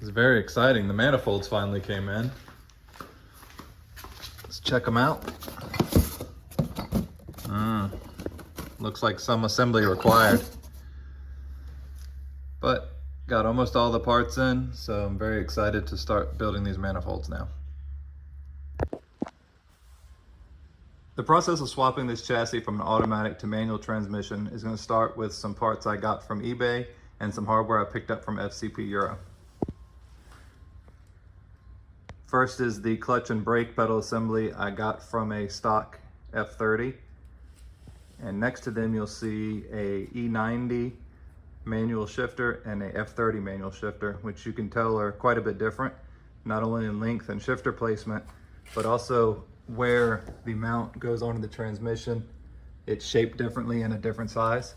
It's very exciting. The manifolds finally came in. Let's check them out. Looks like some assembly required. But got almost all the parts in, so I'm very excited to start building these manifolds now. The process of swapping this chassis from an automatic to manual transmission is going to start with some parts I got from eBay and some hardware I picked up from FCP Euro. First is the clutch and brake pedal assembly I got from a stock F30. And next to them you'll see a E90 manual shifter and a F30 manual shifter, which you can tell are quite a bit different, not only in length and shifter placement, but also where the mount goes onto the transmission. It's shaped differently and a different size.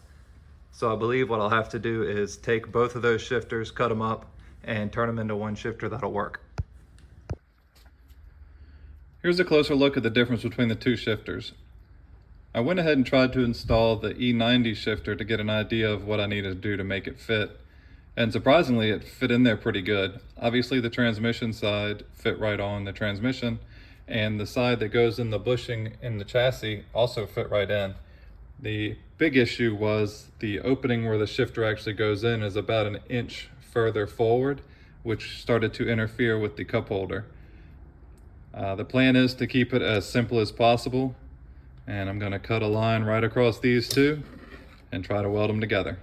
So I believe what I'll have to do is take both of those shifters, cut them up, and turn them into one shifter that'll work. Here's a closer look at the difference between the two shifters. I went ahead and tried to install the E90 shifter to get an idea of what I needed to do to make it fit. And surprisingly, it fit in there pretty good. Obviously the transmission side fit right on the transmission, and the side that goes in the bushing in the chassis also fit right in. The big issue was the opening where the shifter actually goes in is about an inch further forward, which started to interfere with the cup holder. The plan is to keep it as simple as possible, and I'm going to cut a line right across these two and try to weld them together.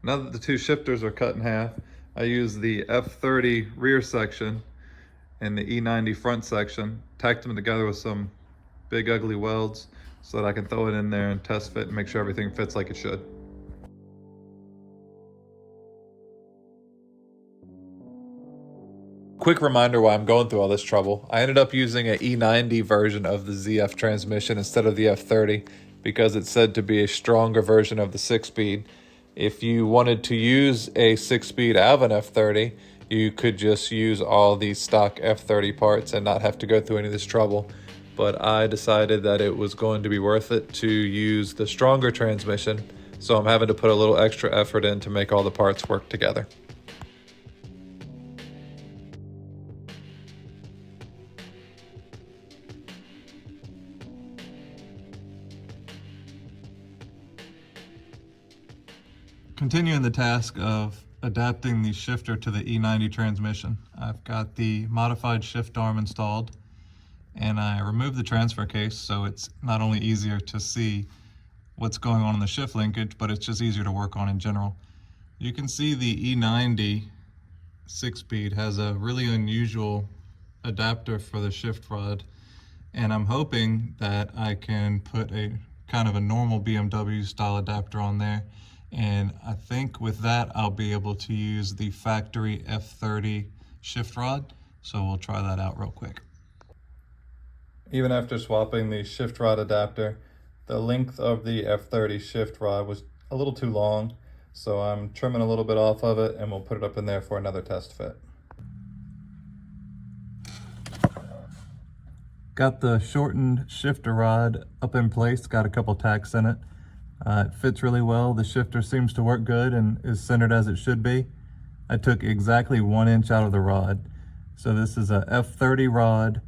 Now that the two shifters are cut in half, I use the F30 rear section and the E90 front section, tacked them together with some big ugly welds so that I can throw it in there and test fit and make sure everything fits like it should. Quick reminder why I'm going through all this trouble. I ended up using an E90 version of the ZF transmission instead of the F30 because it's said to be a stronger version of the 6-speed. If you wanted to use a 6-speed out of an F30, you could just use all these stock F30 parts and not have to go through any of this trouble. But I decided that it was going to be worth it to use the stronger transmission, so I'm having to put a little extra effort in to make all the parts work together. Continuing the task of adapting the shifter to the E90 transmission, I've got the modified shift arm installed, and I removed the transfer case so it's not only easier to see what's going on in the shift linkage, but it's just easier to work on in general. You can see the E90 6-speed has a really unusual adapter for the shift rod, and I'm hoping that I can put a kind of a normal BMW style adapter on there. And I think with that, I'll be able to use the factory F30 shift rod. So we'll try that out real quick. Even after swapping the shift rod adapter, the length of the F30 shift rod was a little too long. So I'm trimming a little bit off of it and we'll put it up in there for another test fit. Got the shortened shifter rod up in place, got a couple tacks in it. It fits really well. The shifter seems to work good and is centered as it should be. I took exactly 1 inch out of the rod. So this is a F30 rod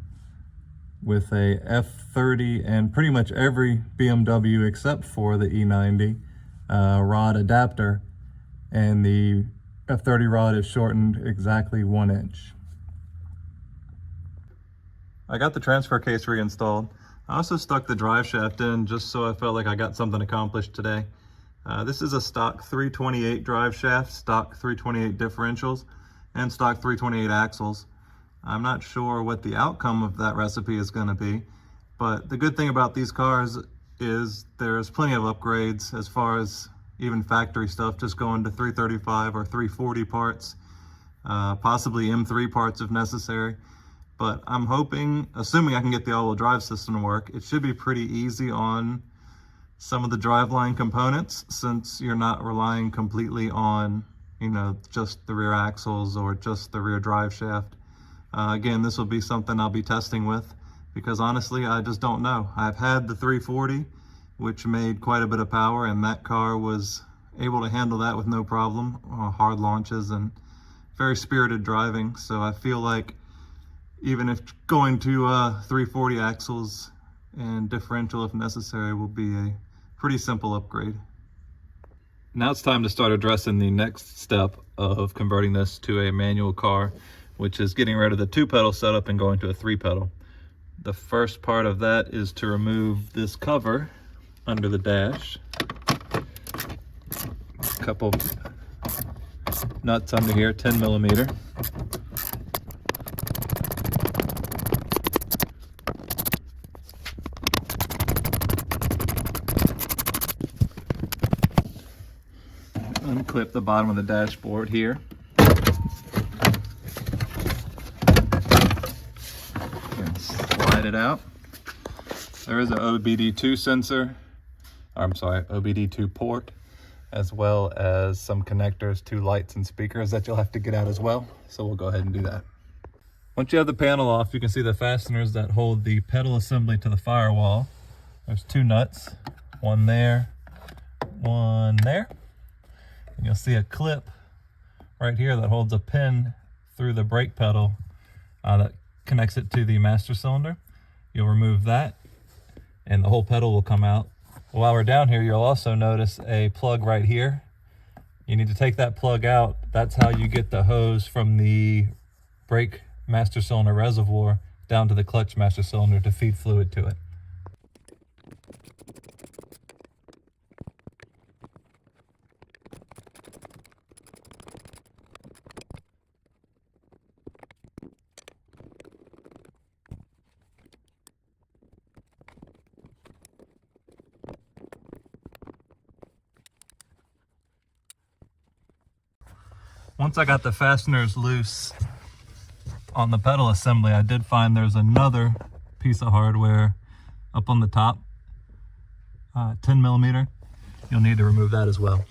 with a F30 and pretty much every BMW except for the E90 rod adapter. And the F30 rod is shortened exactly 1 inch. I got the transfer case reinstalled. I also stuck the drive shaft in just so I felt like I got something accomplished today. This is a stock 328 drive shaft, stock 328 differentials, and stock 328 axles. I'm not sure what the outcome of that recipe is going to be, but the good thing about these cars is there's plenty of upgrades as far as even factory stuff, just going to 335 or 340 parts. possibly M3 parts if necessary. But I'm hoping, assuming I can get the all-wheel drive system to work, it should be pretty easy on some of the driveline components, since you're not relying completely on, just the rear axles or just the rear drive shaft. Again, this will be something I'll be testing with, because honestly, I just don't know. I've had the 340, which made quite a bit of power, and that car was able to handle that with no problem, hard launches and very spirited driving. So I feel like even if going to 340 axles and differential if necessary will be a pretty simple upgrade. Now it's time to start addressing the next step of converting this to a manual car, which is getting rid of the 2-pedal setup and going to a 3-pedal. The first part of that is to remove this cover under the dash. A couple nuts under here, 10 millimeter. Unclip the bottom of the dashboard here. And slide it out. There is an OBD2 sensor, OBD2 port, as well as some connectors to lights and speakers that you'll have to get out as well. So we'll go ahead and do that. Once you have the panel off, you can see the fasteners that hold the pedal assembly to the firewall. There's 2 nuts, one there, one there. And you'll see a clip right here that holds a pin through the brake pedal that connects it to the master cylinder. You'll remove that and the whole pedal will come out. While we're down here, you'll also notice a plug right here. You need to take that plug out. That's how you get the hose from the brake master cylinder reservoir down to the clutch master cylinder to feed fluid to it. Once I got the fasteners loose on the pedal assembly, I did find there's another piece of hardware up on the top, 10 millimeter. You'll need to remove that as well.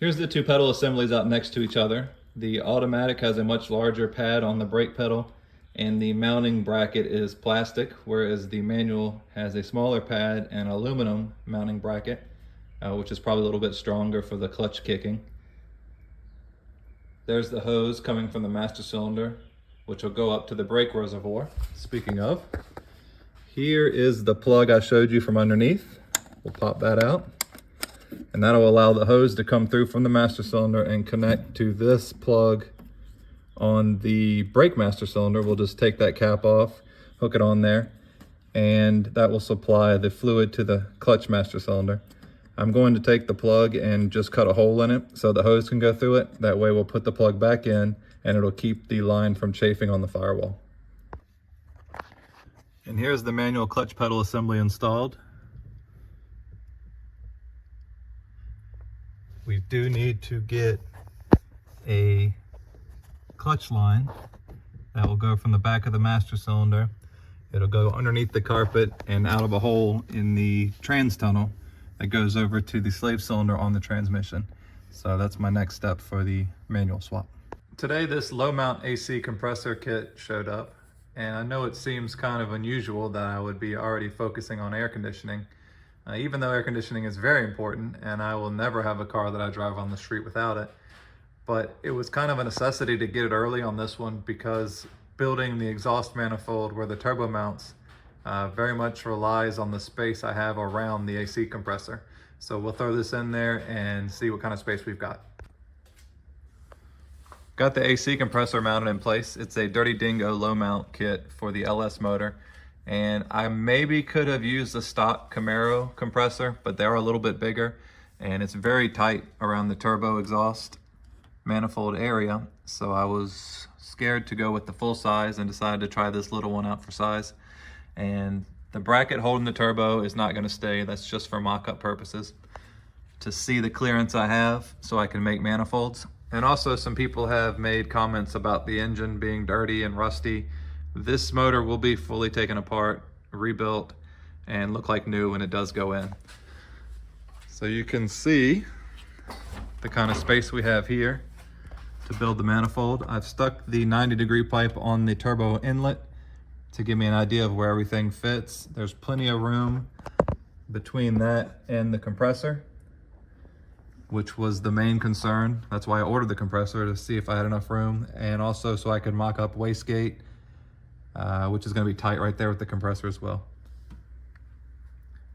Here's the 2 pedal assemblies out next to each other. The automatic has a much larger pad on the brake pedal, and the mounting bracket is plastic, whereas the manual has a smaller pad and aluminum mounting bracket, which is probably a little bit stronger for the clutch kicking. There's the hose coming from the master cylinder, which will go up to the brake reservoir. Speaking of, here is the plug I showed you from underneath. We'll pop that out, and that'll allow the hose to come through from the master cylinder and connect to this plug on the brake master cylinder. We'll just take that cap off, hook it on there, and that will supply the fluid to the clutch master cylinder. I'm going to take the plug and just cut a hole in it so the hose can go through it. That way we'll put the plug back in and it'll keep the line from chafing on the firewall. And here's the manual clutch pedal assembly installed. We do need to get a clutch line that will go from the back of the master cylinder. It'll go underneath the carpet and out of a hole in the trans tunnel that goes over to the slave cylinder on the transmission. So that's my next step for the manual swap. Today this low mount AC compressor kit showed up, and I know it seems kind of unusual that I would be already focusing on air conditioning, even though air conditioning is very important and I will never have a car that I drive on the street without it. But it was kind of a necessity to get it early on this one, because building the exhaust manifold where the turbo mounts very much relies on the space I have around the AC compressor. So we'll throw this in there and see what kind of space we've got. Got the AC compressor mounted in place. It's a Dirty Dingo low mount kit for the LS motor. And I maybe could have used a stock Camaro compressor, but they're a little bit bigger and it's very tight around the turbo exhaust manifold area. So I was scared to go with the full size and decided to try this little one out for size. And The bracket holding the turbo is not going to stay. That's just for mock-up purposes, to see the clearance I have so I can make manifolds. And also some people have made comments about the engine being dirty and rusty. This motor will be fully taken apart, rebuilt, and look like new when it does go in. So you can see the kind of space we have here to build the manifold. I've stuck the 90-degree pipe on the turbo inlet to give me an idea of where everything fits. There's plenty of room between that and the compressor, which was the main concern. That's why I ordered the compressor, to see if I had enough room, and also so I could mock up wastegate, which is going to be tight right there with the compressor as well.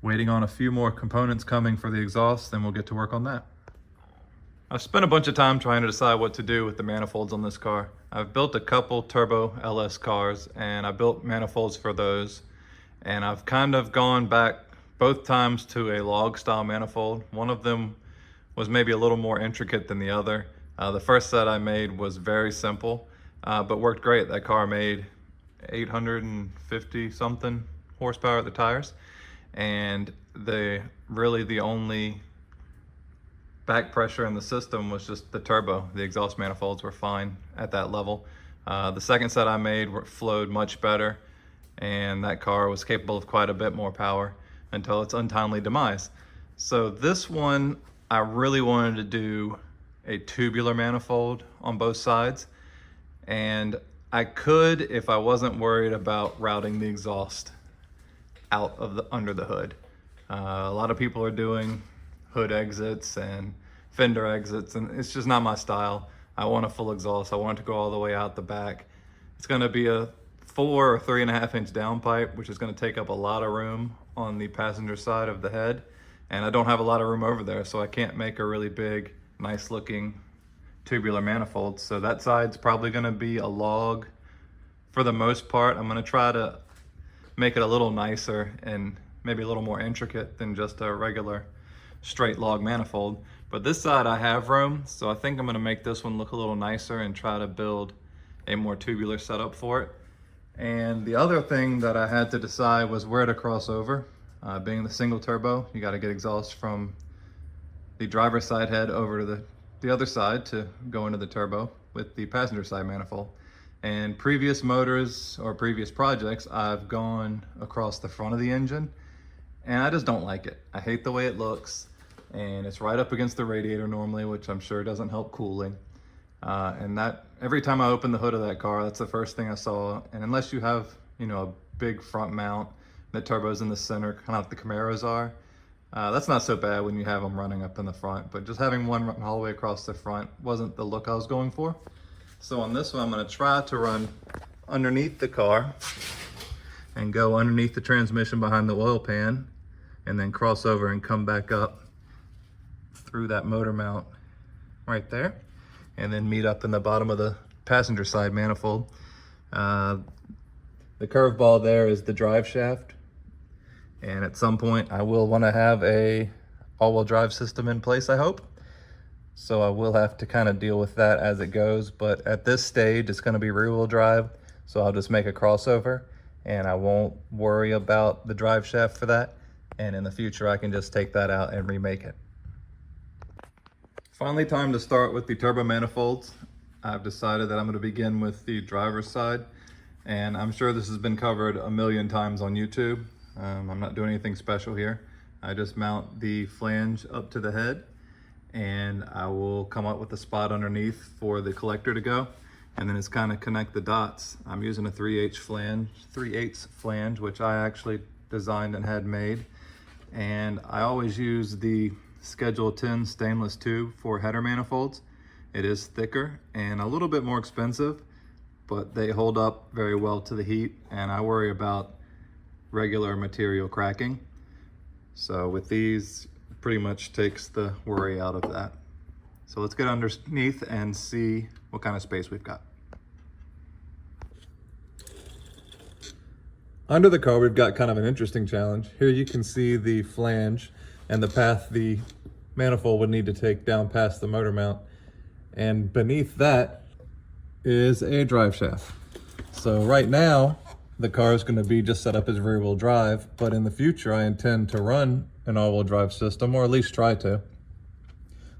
Waiting on a few more components coming for the exhaust, then we'll get to work on that. I've spent a bunch of time trying to decide what to do with the manifolds on this car. I've built a couple turbo LS cars, and I built manifolds for those. And I've kind of gone back both times to a log style manifold. One of them was maybe a little more intricate than the other. The first set I made was very simple, but worked great. That car made 850 something horsepower at the tires. And really the only back pressure in the system was just the turbo. The exhaust manifolds were fine at that level. The second set I made flowed much better, and that car was capable of quite a bit more power until its untimely demise. So this one, I really wanted to do a tubular manifold on both sides, and I could if I wasn't worried about routing the exhaust out of under the hood. A lot of people are doing hood exits and fender exits, and it's just not my style. I want a full exhaust. I want it to go all the way out the back. It's going to be a 4 or 3.5 inch downpipe, which is going to take up a lot of room on the passenger side of the head, and I don't have a lot of room over there, so I can't make a really big, nice looking tubular manifold. So that side's probably going to be a log for the most part. I'm going to try to make it a little nicer and maybe a little more intricate than just a regular straight log manifold. But this side I have room, so I think I'm going to make this one look a little nicer and try to build a more tubular setup for it. And the other thing that I had to decide was where to cross over. Being the single turbo, you got to get exhaust from the driver's side head over to the other side to go into the turbo with the passenger side manifold. And previous motors or previous projects, I've gone across the front of the engine, and I just don't like it. I hate the way it looks, and it's right up against the radiator normally, which I'm sure doesn't help cooling. And that every time I open the hood of that car, that's the first thing I saw. And unless you have, a big front mount, the turbo's in the center, kind of like the Camaros are, that's not so bad when you have them running up in the front. But just having one run all the way across the front wasn't the look I was going for. So on this one, I'm going to try to run underneath the car and go underneath the transmission behind the oil pan, and then cross over and come back up through that motor mount right there, and then meet up in the bottom of the passenger side manifold. The curveball there is the drive shaft, and at some point I will want to have a all-wheel drive system in place, I hope. So I will have to kind of deal with that as it goes, but at this stage it's going to be rear-wheel drive, so I'll just make a crossover and I won't worry about the drive shaft for that, and in the future I can just take that out and remake it. Finally, time to start with the turbo manifolds. I've decided that I'm going to begin with the driver's side, and I'm sure this has been covered a million times on YouTube. I'm not doing anything special here. I just mount the flange up to the head, and I will come up with a spot underneath for the collector to go, and then it's kind of connect the dots. I'm using a 3/8 flange, which I actually designed and had made, and I always use the Schedule 10 stainless tube for header manifolds. It is thicker and a little bit more expensive, but they hold up very well to the heat, and I worry about regular material cracking. So with these, pretty much takes the worry out of that. So let's get underneath and see what kind of space we've got. Under the car, we've got kind of an interesting challenge. Here you can see the flange and the path the manifold would need to take down past the motor mount. And beneath that is a drive shaft. So right now, the car is going to be just set up as rear wheel drive, but in the future I intend to run an all-wheel drive system, or at least try to.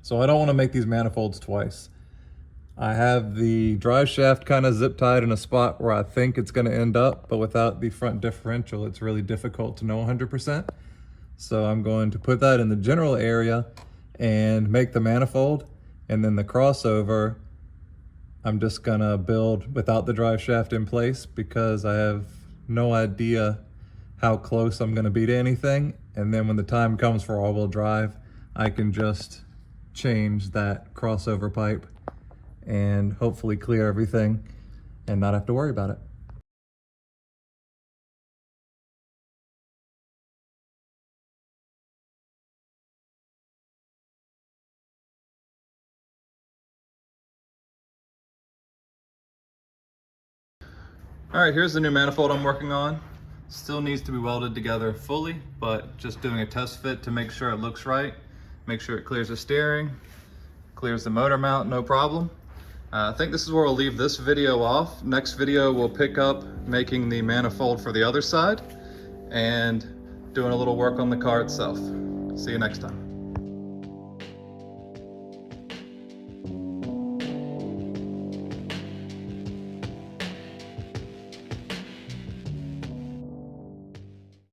So I don't want to make these manifolds twice. I have the drive shaft kind of zip tied in a spot where I think it's going to end up, but without the front differential, it's really difficult to know 100%. So I'm going to put that in the general area and make the manifold, and then the crossover I'm just gonna build without the drive shaft in place, because I have no idea how close I'm gonna be to anything. And then when the time comes for all-wheel drive, I can just change that crossover pipe and hopefully clear everything and not have to worry about it. All right, here's the new manifold I'm working on. Still needs to be welded together fully, but just doing a test fit to make sure it looks right, make sure it clears the steering, clears the motor mount, no problem. I think this is where we'll leave this video off. Next video, we'll pick up making the manifold for the other side and doing a little work on the car itself. See you next time.